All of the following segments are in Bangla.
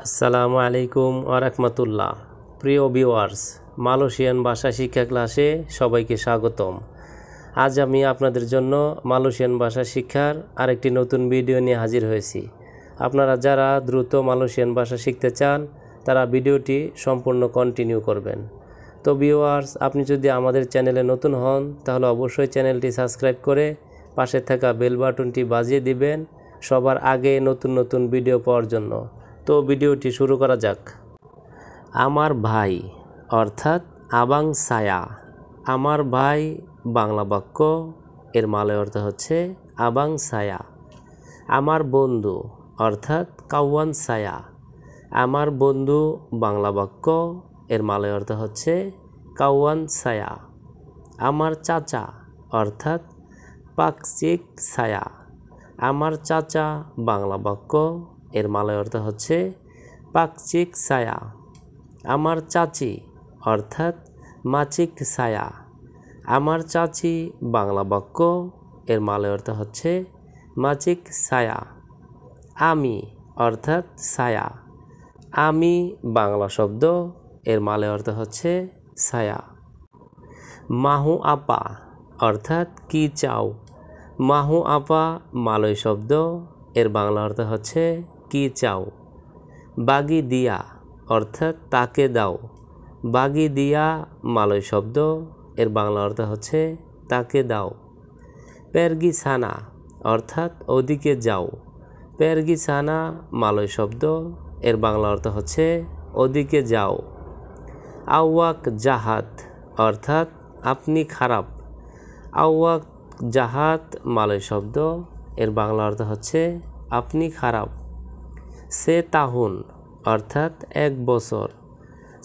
আসসালামু আলাইকুম ওয়া রাহমাতুল্লাহ। প্রিয় ভিউয়ার্স, মালয়েশিয়ান ভাষা শিক্ষা ক্লাসে সবাইকে স্বাগতম। আজ আমি আপনাদের জন্য মালয়েশিয়ান ভাষা শিক্ষার আরেকটি নতুন ভিডিও নিয়ে হাজির হয়েছি। আপনারা যারা দ্রুত মালয়েশিয়ান ভাষা শিখতে চান তারা ভিডিওটি সম্পূর্ণ কন্টিনিউ করবেন। তো ভিউয়ার্স, আপনি যদি আমাদের চ্যানেলে নতুন হন তাহলে অবশ্যই চ্যানেলটি সাবস্ক্রাইব করে পাশে থাকা বেল বাটনটি বাজিয়ে দিবেন সবার আগে নতুন নতুন ভিডিও পাওয়ার জন্য। তো ভিডিওটি শুরু করা যাক। আমার ভাই অর্থাৎ আবাং সায়া। আমার ভাই বাংলা বাক্য, এর মালয় অর্থ হচ্ছে আবাং সায়া। আমার বন্ধু অর্থাৎ কাওয়ান সায়া। আমার বন্ধু বাংলা বাক্য, এর মালয় অর্থ হচ্ছে কাওয়ান সায়া। আমার চাচা অর্থাৎ পাকচিক সায়া। আমার চাচা বাংলা বাক্য, এর মালয় অর্থ হচ্ছে পাকচিক সায়া। আমার চাচি অর্থাৎ মাচিক সায়া। আমার চাচি বাংলা বাক্য, এর মালয় অর্থ হচ্ছে মাচিক সায়া। আমি অর্থাৎ সায়া। আমি বাংলা শব্দ, এর মালয় অর্থ হচ্ছে সায়া। মাহু আপা অর্থাৎ কি চাও। মাহু আপা মালয় শব্দ, এর বাংলা অর্থ হচ্ছে কি চাও। বাগি দিয়া অর্থাৎ তাকে দাও। বাগি দিয়া মালয় শব্দ, এর বাংলা অর্থ হচ্ছে তাকে দাও। পেরগি সানা অর্থাৎ ওদিকে যাও। পেরগি সানা মালয় শব্দ, এর বাংলা অর্থ হচ্ছে ওদিকে যাও। আওয়াক জাহাত অর্থাৎ আপনি খারাপ। আওয়াক জাহাত মালয় শব্দ, এর বাংলা অর্থ হচ্ছে আপনি খারাপ। সে তাহুন অর্থাৎ 1 বছর।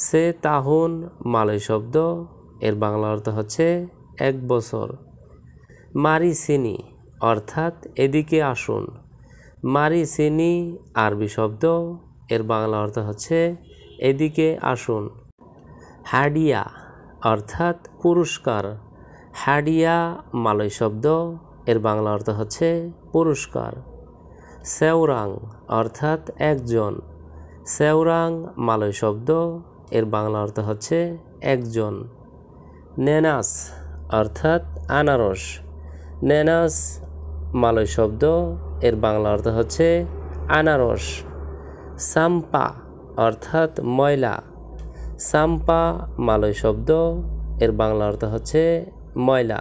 সে তাহুন মালয় শব্দ, এর বাংলা অর্থ হচ্ছে 1 বছর। মারি সিনি অর্থাৎ এদিকে আসুন। মারি সিনি আরবি শব্দ, এর বাংলা অর্থ হচ্ছে এদিকে আসুন। হাডিয়া অর্থাৎ পুরস্কার। হাডিয়া মালয় শব্দ, এর বাংলা অর্থ হচ্ছে পুরস্কার। সেওরাং অর্থাৎ একজন। সেওরাং মালয় শব্দ, এর বাংলা অর্থ হচ্ছে একজন। নেনাস অর্থাৎ আনারস। নেনাস মালয় শব্দ, এর বাংলা অর্থ হচ্ছে আনারস। সাম্পা অর্থাৎ ময়লা। সাম্পা মালয় শব্দ, এর বাংলা অর্থ হচ্ছে ময়লা।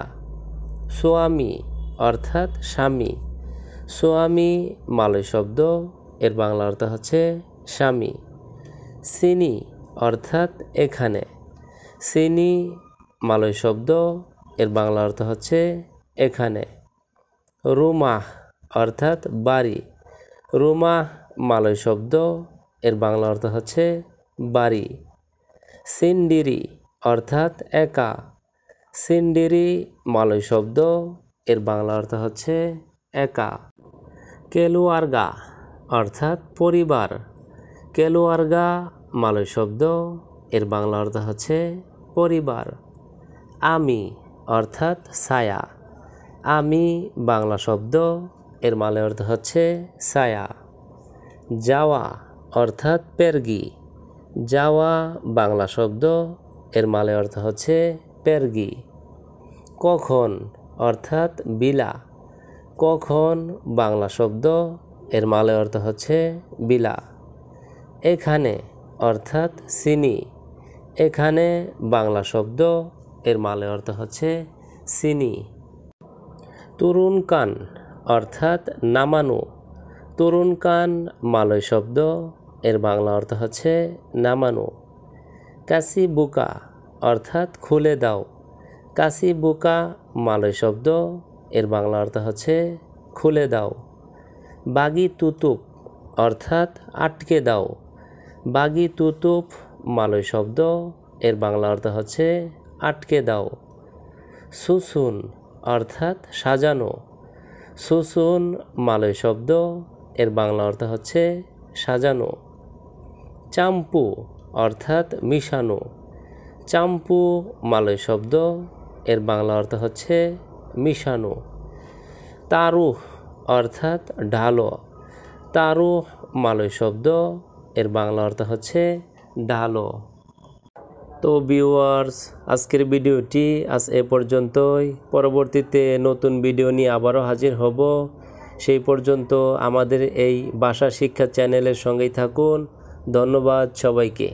সোয়ামী অর্থাৎ স্বামী। সোয়ামী মালয় শব্দ, এর বাংলা অর্থ হচ্ছে স্বামী। সিনি অর্থাৎ এখানে। সিনি মালয় শব্দ, এর বাংলা অর্থ হচ্ছে এখানে। রুমাহ অর্থাৎ বাড়ি। রুমাহ মালয় শব্দ, এর বাংলা অর্থ হচ্ছে বাড়ি। সিন্ডিরি অর্থাৎ একা। সিন্ডিরি মালয় শব্দ, এর বাংলা অর্থ হচ্ছে একা। কেলুয়ারগা অর্থাৎ পরিবার। কেলুয়ারগা মালয় শব্দ, এর বাংলা অর্থ হচ্ছে পরিবার। আমি অর্থাৎ ছায়া। আমি বাংলা শব্দ, এর মালয় অর্থ হচ্ছে ছায়া। যাওয়া অর্থাৎ পেরগি। যাওয়া বাংলা শব্দ, এর মালয় অর্থ হচ্ছে পেরগি। কখন অর্থাৎ বিলা। কখন বাংলা শব্দ, এর মালয় অর্থ হচ্ছে বিলা। এখানে অর্থাৎ চিনি। এখানে বাংলা শব্দ, এর মালয় অর্থ হচ্ছে চিনি। তরুণ কান অর্থাৎ নামানো। তরুণ কান মালয় শব্দ, এর বাংলা অর্থ হচ্ছে নামানো। কাশি বুকা অর্থাৎ খুলে দাও। কাশি বুকা মালয় শব্দ, এর বাংলা অর্থ হচ্ছে খুলে দাও। বাগি তুতুপ অর্থাৎ আটকে দাও। বাগি তুতুপ মালয় শব্দ, এর বাংলা অর্থ হচ্ছে আটকে দাও। সুসুন অর্থাৎ সাজানো। সুসুন মালয় শব্দ, এর বাংলা অর্থ হচ্ছে সাজানো। চাম্পু অর্থাৎ মিশানো। চাম্পু মালয় শব্দ, এর বাংলা অর্থ হচ্ছে মিশানো। তারুহ অর্থাৎ ঢালো। তারুহ মালয় শব্দ, এর বাংলা অর্থ হচ্ছে ডালো। তো ভিউয়ার্স, আজকের ভিডিওটি আজ এ পর্যন্তই। পরবর্তীতে নতুন ভিডিও নিয়ে আবারও হাজির হব। সেই পর্যন্ত আমাদের এই ভাষা শিক্ষা চ্যানেলের সঙ্গেই থাকুন। ধন্যবাদ সবাইকে।